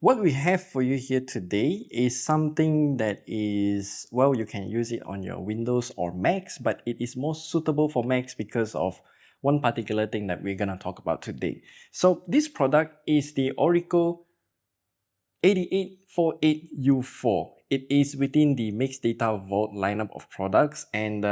What we have for you here today is something that is, well, you can use it on your Windows or Macs, but it is more suitable for Macs because of one particular thing that we're going to talk about today. So this product is the Orico 8848U4. It is within the MixData Vault lineup of products, and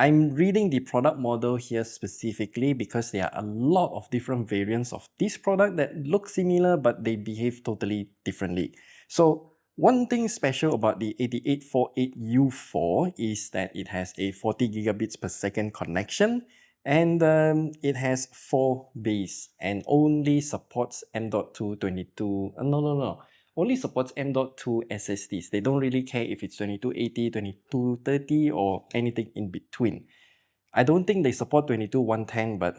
I'm reading the product model here specifically because there are a lot of different variants of this product that look similar but they behave totally differently. So one thing special about the 8848U4 is that it has a 40 gigabits per second connection, and it has 4 bays and only supports M.2 22, only supports M.2 SSDs. They don't really care if it's 2280, 2230 or anything in between. I don't think they support 22110, but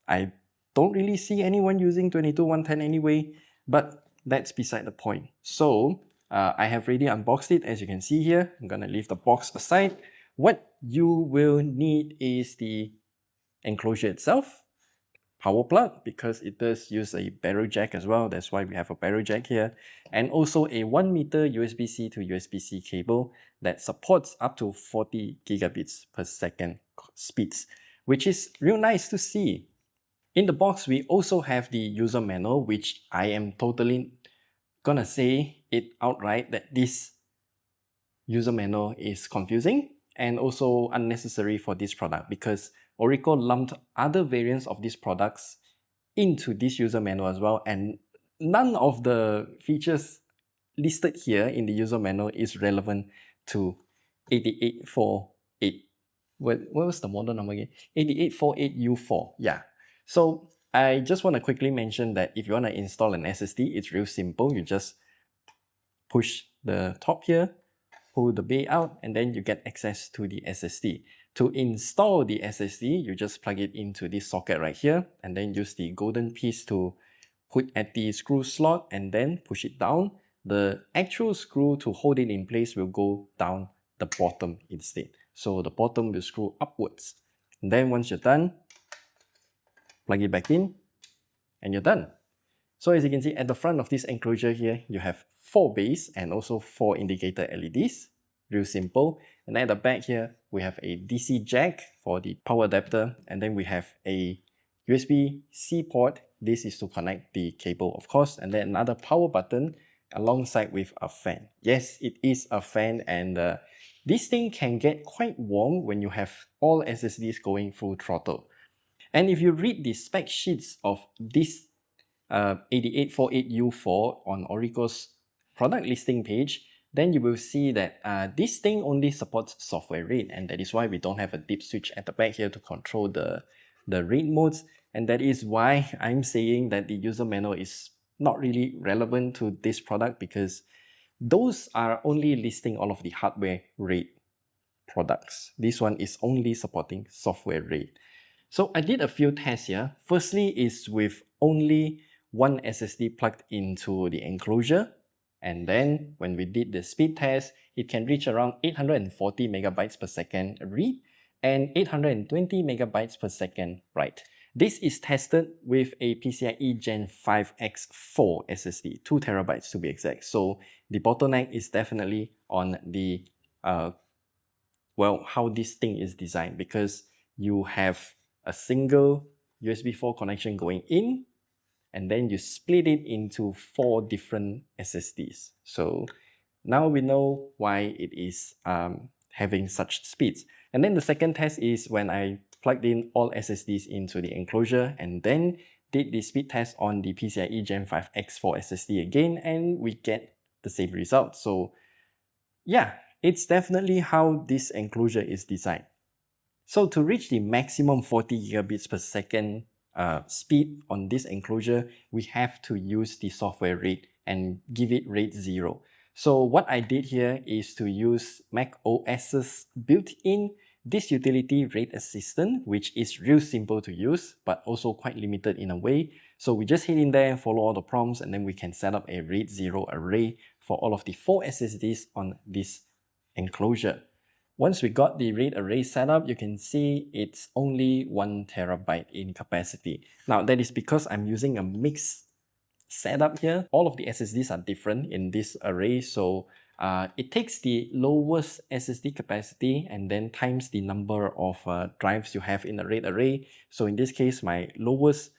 I don't really see anyone using 22110 anyway, but that's beside the point. So I have already unboxed it, as you can see here. I'm gonna leave the box aside. What you will need is the enclosure itself, power plug, because it does use a barrel jack as well. That's why we have a barrel jack here. And also a 1 meter USB-C to USB-C cable that supports up to 40 gigabits per second speeds, which is real nice to see. In the box, we also have the user manual, which I am totally gonna say it outright that this user manual is confusing and also unnecessary for this product because Orico lumped other variants of these products into this user manual as well, and none of the features listed here in the user manual is relevant to 8848. What was the model number again? 8848U4. Yeah. So I just want to quickly mention that if you want to install an SSD, it's real simple. You just push the top here, pull the bay out, and then you get access to the SSD. To install the SSD, you just plug it into this socket right here, and then use the golden piece to put at the screw slot and then push it down. The actual screw to hold it in place will go down the bottom instead. So the bottom will screw upwards. And then once you're done, plug it back in, and you're done. So as you can see at the front of this enclosure here, you have 4 bays and also 4 indicator LEDs. Real simple. And at the back here, we have a DC jack for the power adapter, and then we have a USB-C port. This is to connect the cable, of course, and then another power button alongside with a fan. Yes, it is a fan, and this thing can get quite warm when you have all SSDs going full throttle. And if you read the spec sheets of this 8848U4 on Orico's product listing page, then you will see that this thing only supports software RAID, and that is why we don't have a dip switch at the back here to control the RAID modes, and that is why I'm saying that the user manual is not really relevant to this product because those are only listing all of the hardware RAID products. This one is only supporting software RAID. So I did a few tests here. Firstly is with only one SSD plugged into the enclosure, and then when we did the speed test, it can reach around 840 megabytes per second read and 820 megabytes per second write. This is tested with a PCIe Gen 5X4 SSD, 2 terabytes to be exact. So the bottleneck is definitely on the well, how this thing is designed, because you have a single USB 4 connection going in, and then you split it into 4 different SSDs. So now we know why it is having such speeds. And then the second test is when I plugged in all SSDs into the enclosure and then did the speed test on the PCIe Gen 5 X4 SSD again, and we get the same result. So yeah, it's definitely how this enclosure is designed. So to reach the maximum 40 gigabits per second speed on this enclosure, we have to use the software RAID and give it RAID 0. So what I did here is to use Mac OS's built-in this utility RAID Assistant, which is real simple to use, but also quite limited in a way. So we just hit in there, follow all the prompts, and then we can set up a RAID 0 array for all of the 4 SSDs on this enclosure. Once we got the RAID array set up, you can see it's only 1 terabyte in capacity. Now that is because I'm using a mixed setup here, all of the SSDs are different in this array. So it takes the lowest SSD capacity and then times the number of drives you have in the RAID array. So in this case, my lowest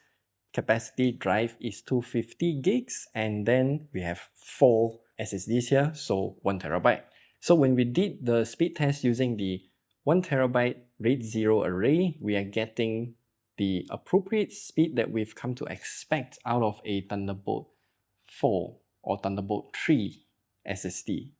capacity drive is 250 gigs, and then we have 4 SSDs here, so 1 terabyte. So when we did the speed test using the 1 terabyte RAID 0 array, we are getting the appropriate speed that we've come to expect out of a Thunderbolt 4 or Thunderbolt 3 SSD.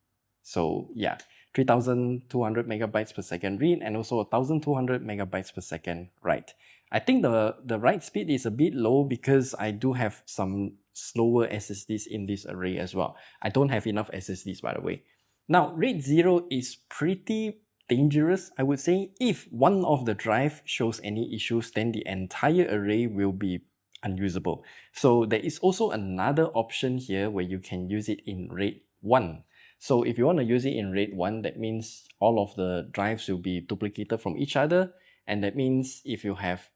So yeah, 3200 megabytes per second read and also 1200 megabytes per second write. I think the write speed is a bit low because I do have some slower SSDs in this array as well. I don't have enough SSDs, by the way. Now, RAID 0 is pretty dangerous, I would say. If one of the drive shows any issues, then the entire array will be unusable. So there is also another option here where you can use it in RAID 1. So if you want to use it in RAID 1, that means all of the drives will be duplicated from each other. And that means if you have,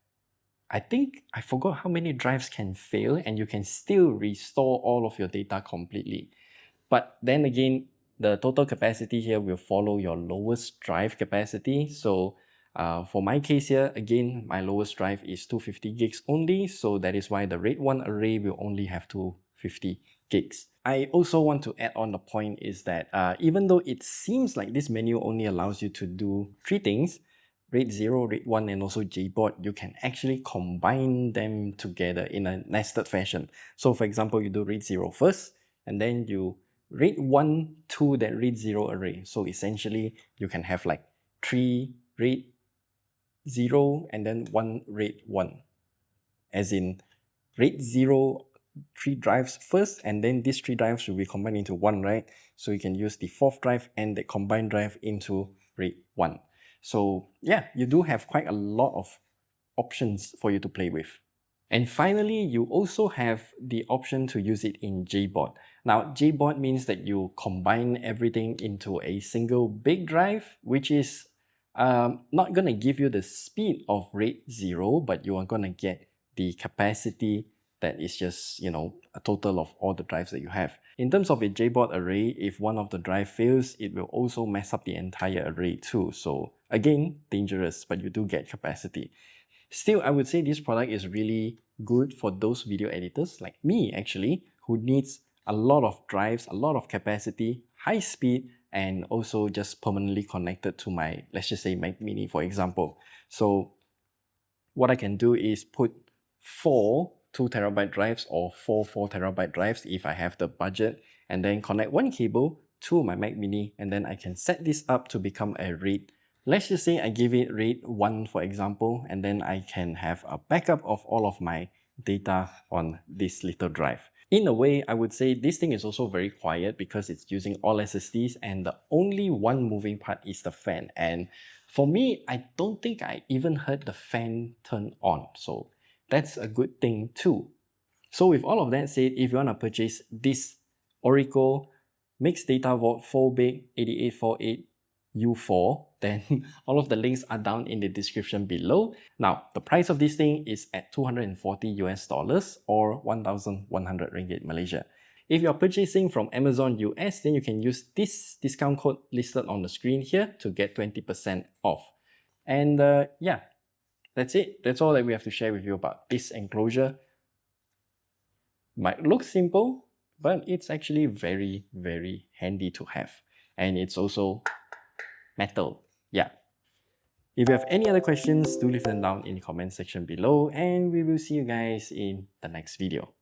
I forgot how many drives can fail, and you can still restore all of your data completely. But then again, the total capacity here will follow your lowest drive capacity. So for my case here, again, my lowest drive is 250 gigs only. So that is why the RAID 1 array will only have 250 gigs. I also want to add on the point is that even though it seems like this menu only allows you to do 3 things, RAID 0, RAID 1 and also JBOD, you can actually combine them together in a nested fashion. So for example, you do RAID 0 first, and then you RAID 1 to that RAID 0 array. So essentially, you can have like 3 RAID 0 and then 1 RAID 1. As in, RAID 0, 3 drives first, and then these 3 drives will be combined into 1, right? So you can use the 4th drive and the combined drive into RAID 1. So yeah, you do have quite a lot of options for you to play with. And finally, you also have the option to use it in JBOD. Now, JBOD means that you combine everything into a single big drive, which is not going to give you the speed of RAID 0, but you are going to get the capacity that is just, you know, a total of all the drives that you have. In terms of a JBOD array, if one of the drive fails, it will also mess up the entire array too. So again, dangerous, but you do get capacity. Still, I would say this product is really good for those video editors like me actually, who needs a lot of drives, a lot of capacity, high speed, and also just permanently connected to my, let's just say Mac Mini, for example. So what I can do is put 4 2 terabyte drives or 4 4 terabyte drives if I have the budget, and then connect one cable to my Mac Mini, and then I can set this up to become a RAID. Let's just say I give it RAID 1, for example, and then I can have a backup of all of my data on this little drive. In a way, I would say this thing is also very quiet because it's using all SSDs, and the only one moving part is the fan. And for me, I don't think I even heard the fan turn on. So that's a good thing too. So with all of that said, if you want to purchase this Orico MixData Vault 4Big 8848U4, then all of the links are down in the description below. Now, the price of this thing is at $240 US or 1,100 ringgit Malaysia. If you're purchasing from Amazon US, then you can use this discount code listed on the screen here to get 20% off. And yeah, that's it. That's all that we have to share with you about this enclosure. Might look simple, but it's actually very, very handy to have. And it's also metal. Yeah. If you have any other questions, do leave them down in the comment section below, and we will see you guys in the next video.